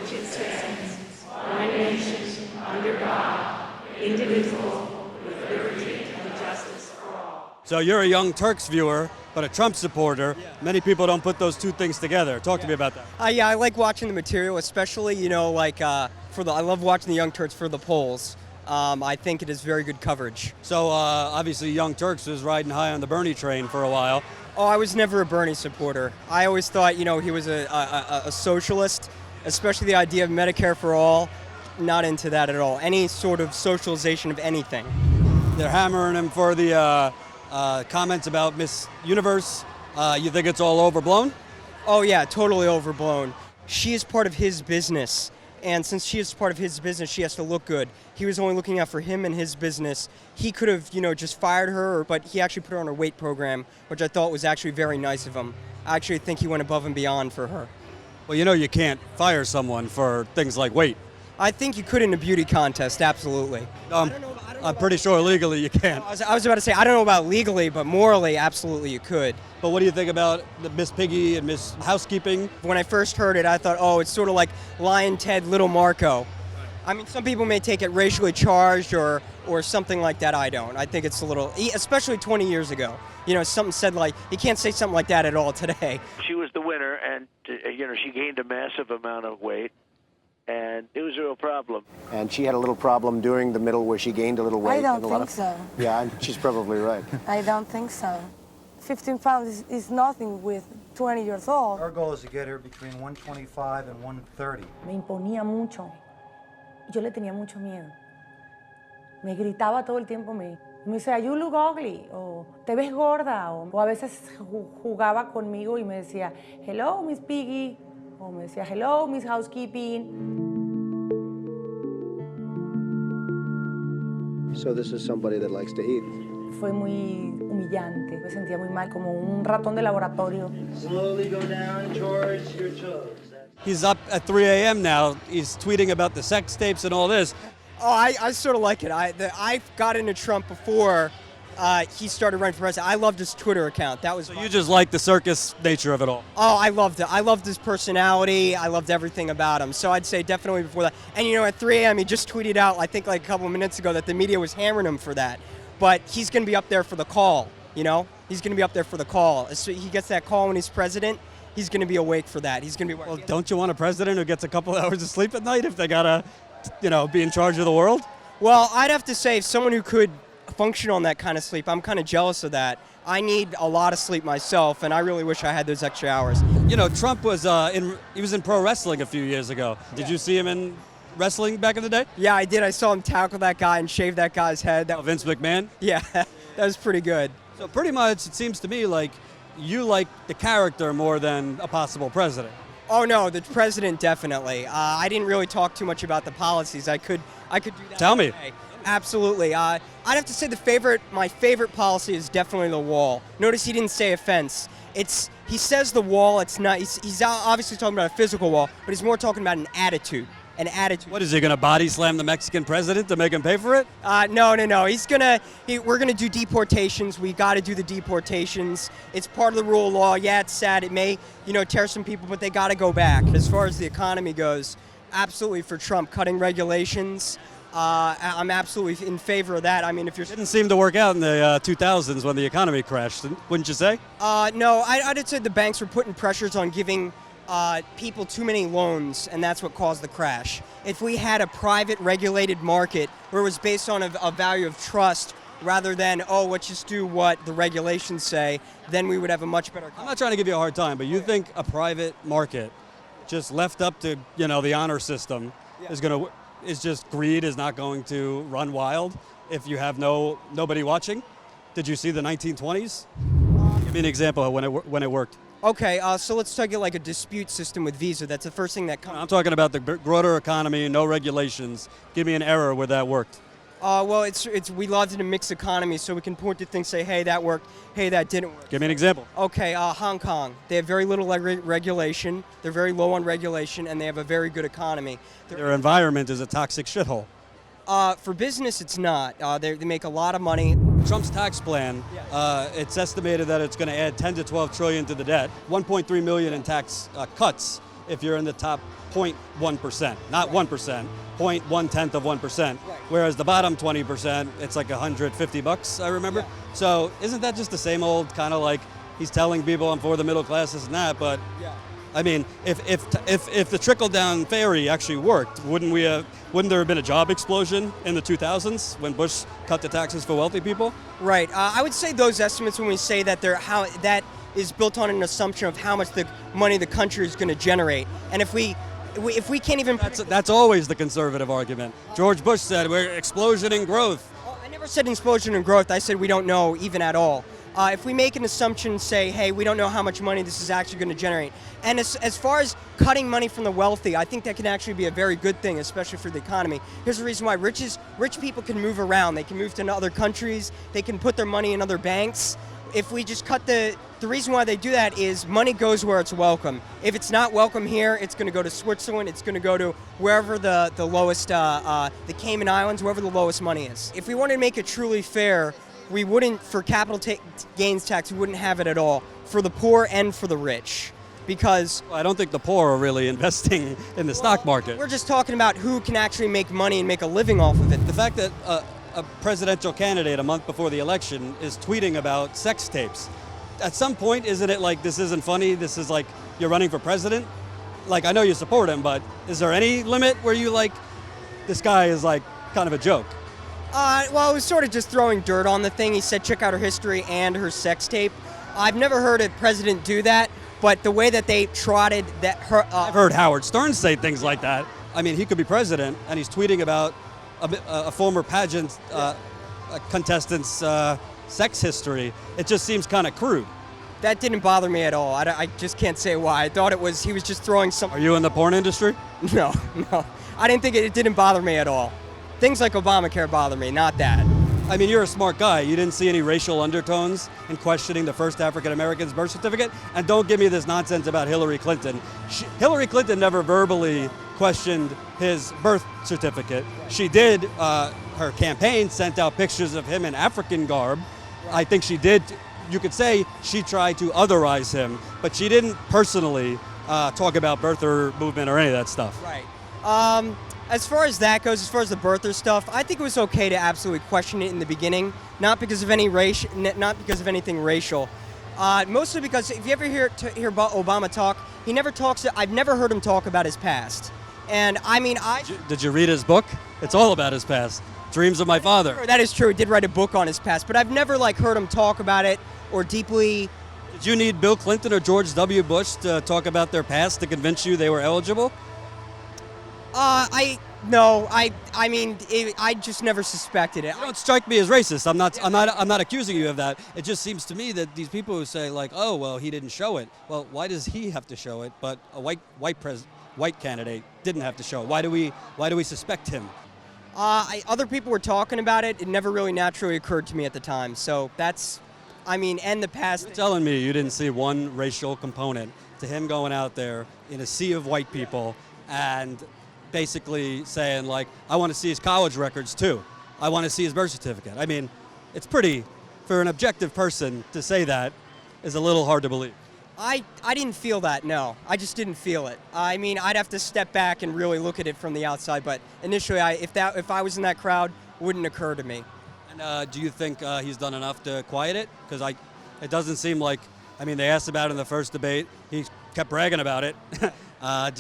which is to exist, one nation, under God, indivisible, with liberty and justice for all. So you're a Young Turks viewer, but a Trump supporter. Yeah. Many people don't put those two things together. Talk to me about that. Yeah, I like watching the material, especially, I love watching the Young Turks for the polls. I think it is very good coverage. So obviously Young Turks was riding high on the Bernie train for a while. Oh, I was never a Bernie supporter. I always thought, he was a socialist, especially the idea of Medicare for all. Not into that at all. Any sort of socialization of anything. They're hammering him for the comments about Miss Universe. You think it's all overblown? Oh yeah, totally overblown. She is part of his business. And since she is part of his business, she has to look good. He was only looking out for him and his business. He could have, just fired her, but he actually put her on a weight program, which I thought was actually very nice of him. I actually think he went above and beyond for her. Well, you can't fire someone for things like weight. I think you could in a beauty contest, absolutely. I'm pretty sure legally you can't. I was about to say, I don't know about legally, but morally, absolutely you could. But what do you think about the Miss Piggy and Miss Housekeeping? When I first heard it, I thought, it's sort of like Lion Ted, Little Marco. I mean, some people may take it racially charged or something like that. I don't. I think it's a little, especially 20 years ago. Something said like, you can't say something like that at all today. She was the winner, and, she gained a massive amount of weight. And it was a real problem. And she had a little problem during the middle where she gained a little weight. I don't think so. Yeah, she's probably right. I don't think so. 15 pounds is nothing with 20 years old. Our goal is to get her between 125 and 130. Me imponía mucho. Yo le tenía mucho miedo. Me gritaba todo el tiempo. Me decía, you look ugly, o te ves gorda, o a veces jugaba conmigo y me decía, hello, Miss Piggy. O me decía, hello, Miss Housekeeping. So this is somebody that likes to eat. Fue muy humillante. Me sentía muy mal, como un ratón de laboratorio. Slowly go down towards your toes. He's up at 3 a.m. now. He's tweeting about the sex tapes and all this. Oh, I sort of like it. I got into Trump before he started running for president. I loved his Twitter account. That was so you just like the circus nature of it all. Oh, I loved it. I loved his personality. I loved everything about him. So I'd say definitely before that. And at 3 a.m. he just tweeted out, I think like a couple of minutes ago, that the media was hammering him for that. But he's going to be up there for the call, He's going to be up there for the call. So he gets that call when he's president. He's going to be awake for that. He's going to be. Well, don't you want a president who gets a couple hours of sleep at night if they got to, be in charge of the world? Well, I'd have to say someone who could function on that kind of sleep. I'm kind of jealous of that. I need a lot of sleep myself, and I really wish I had those extra hours. Trump was he was in pro wrestling a few years ago. Did you see him in wrestling back in the day? Yeah, I did. I saw him tackle that guy and shave that guy's head. Vince McMahon? Yeah, that was pretty good. So pretty much it seems to me like you like the character more than a possible president. Oh no, the president definitely. I didn't really talk too much about the policies. I could do that. Tell me. Absolutely. I'd have to say my favorite policy is definitely the wall. Notice he didn't say a fence. He says the wall. It's not. He's obviously talking about a physical wall, but he's more talking about an attitude. An attitude. What is he going to body slam the Mexican president to make him pay for it? No. We're gonna do deportations. We got to do the deportations. It's part of the rule of law. Yeah, it's sad. It may, tear some people, but they got to go back. As far as the economy goes, absolutely for Trump, cutting regulations. I'm absolutely in favor of that. I mean, if you're didn't seem to work out in the 2000s when the economy crashed, wouldn't you say? No, I'd say the banks were putting pressures on giving people too many loans, and that's what caused the crash. If we had a private regulated market where it was based on a value of trust rather than, let's just do what the regulations say, then we would have a much better economy. I'm not trying to give you a hard time, but you think a private market just left up to, the honor system is just greed is not going to run wild if you have nobody watching? Did you see the 1920s? Give me an example of when it worked. Okay, so let's take it like a dispute system with Visa. That's the first thing that comes. I'm talking about the broader economy, no regulations. Give me an era where that worked. Well, we lived in a mixed economy, so we can point to things, say, hey, that worked, hey, that didn't work. Give me an example. Okay, Hong Kong. They have very little regulation. They're very low on regulation, and they have a very good economy. Their environment is a toxic shithole. For business, it's not. They make a lot of money. Trump's tax plan, it's estimated that it's going to add 10 to 12 trillion to the debt, 1.3 million in tax cuts. if you're in the top 0.1%, not 1%, 0.1 of 1%. Whereas the bottom 20%, it's like $150, I remember. So isn't that just the same old kind of like he's telling people I'm for the middle class, this and that? But I mean, if the trickle-down theory actually worked, wouldn't there have been a job explosion in the 2000s when Bush cut the taxes for wealthy people? Right. I would say those estimates, when we say that that is built on an assumption of how much the money the country is going to generate, and if we can't even that's always the conservative argument. George Bush said we're explosion in growth. I never said explosion in growth. I said we don't know even at all. If we make an assumption, say, hey, we don't know how much money this is actually going to generate. And as far as cutting money from the wealthy, I think that can actually be a very good thing, especially for the economy. Here's the reason why. Rich people can move around. They can move to other countries. They can put their money in other banks. If we just cut the reason why they do that is money goes where it's welcome. If it's not welcome here, it's going to go to Switzerland. It's going to go to wherever the lowest, the Cayman Islands, wherever the lowest money is. If we wanted to make it truly fair, we wouldn't, for capital gains tax, we wouldn't have it at all for the poor and for the rich. Because I don't think the poor are really investing in the stock market. We're just talking about who can actually make money and make a living off of it. The fact that a presidential candidate a month before the election is tweeting about sex tapes, at some point, isn't it like, this isn't funny, this is like, you're running for president? Like, I know you support him, but is there any limit where you like, this guy is like kind of a joke? Well, it was sort of just throwing dirt on the thing. He said check out her history and her sex tape. I've never heard a president do that, but the way that they trotted that her... I've heard Howard Stern say things like that. I mean, he could be president, and he's tweeting about a former pageant contestant's sex history. It just seems kind of crude. That didn't bother me at all. I just can't say why. I thought he was just throwing some... Are you in the porn industry? No. I didn't think it didn't bother me at all. Things like Obamacare bother me, not that. I mean, you're a smart guy. You didn't see any racial undertones in questioning the first African American's birth certificate? And don't give me this nonsense about Hillary Clinton. Hillary Clinton never verbally questioned his birth certificate. She did, her campaign sent out pictures of him in African garb. I think she did, you could say she tried to otherize him, but she didn't personally talk about birther movement or any of that stuff. Right. As far as that goes, as far as the birther stuff, I think it was okay to absolutely question it in the beginning, not because of anything racial. Mostly because if you ever hear about Obama talk, he never talks. I've never heard him talk about his past. And I mean, Did you read his book? It's all about his past. Dreams of My Father. That is true. He did write a book on his past, but I've never heard him talk about it or deeply. Did you need Bill Clinton or George W. Bush to talk about their past to convince you they were eligible? I just never suspected it. You don't strike me as racist. I'm not accusing you of that. It just seems to me that these people who say like, oh well, he didn't show it. Well, why does he have to show it, but a white candidate didn't have to show it? Why do we suspect him? Other people were talking about it. It never really naturally occurred to me at the time. So that's, and the past. You're telling me you didn't see one racial component to him going out there in a sea of white people and basically saying like, I want to see his college records too. I want to see his birth certificate. I mean, it's pretty, for an objective person to say that is a little hard to believe. I didn't feel that, no. I just didn't feel it. I mean, I'd have to step back and really look at it from the outside, but initially, if I was in that crowd, it wouldn't occur to me. And do you think he's done enough to quiet it? Because it doesn't seem like, they asked about it in the first debate. He kept bragging about it. I've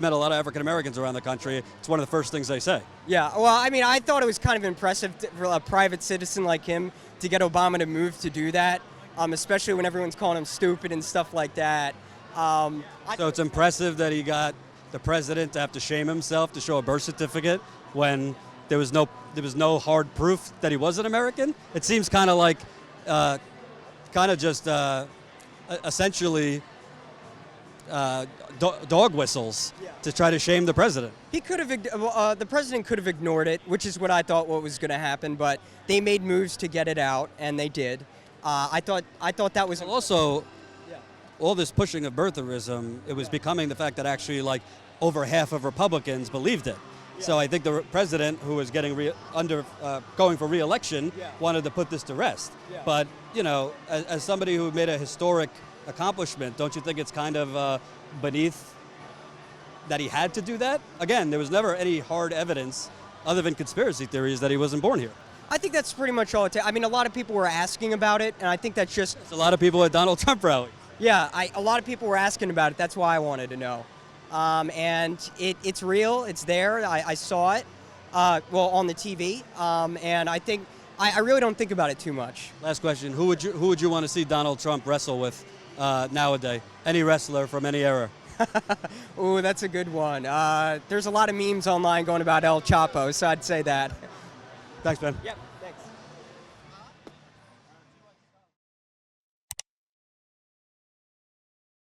met a lot of African Americans around the country. It's one of the first things they say. Yeah, well, I thought it was kind of impressive for a private citizen like him to get Obama to move to do that, especially when everyone's calling him stupid and stuff like that. So it's impressive that he got the president to have to shame himself to show a birth certificate when there was no hard proof that he was an American. It seems kind of like, essentially. Dog whistles to try to shame the president. He could have. The president could have ignored it, which is what I thought was going to happen. But they made moves to get it out, and they did. I thought that was also all this pushing of birtherism. It was becoming the fact that actually over half of Republicans believed it. Yeah. So I think the president, who was getting going for re-election, wanted to put this to rest. Yeah. But as somebody who made a historic accomplishment, don't you think it's kind of beneath that he had to do that? Again, there was never any hard evidence other than conspiracy theories that he wasn't born here. I think that's pretty much all it takes. I mean, a lot of people were asking about it, and I think that's just, There's a lot of people at Donald Trump rally. yeah, a lot of people were asking about it. That's why I wanted to know. And it's real. It's there. I saw it, well, on the TV. And I think, I really don't think about it too much. Last question: Who would you want to see Donald Trump wrestle with nowadays? Any wrestler from any era? Ooh, that's a good one. There's a lot of memes online going about El Chapo, so I'd say that. Thanks, Ben. Yep.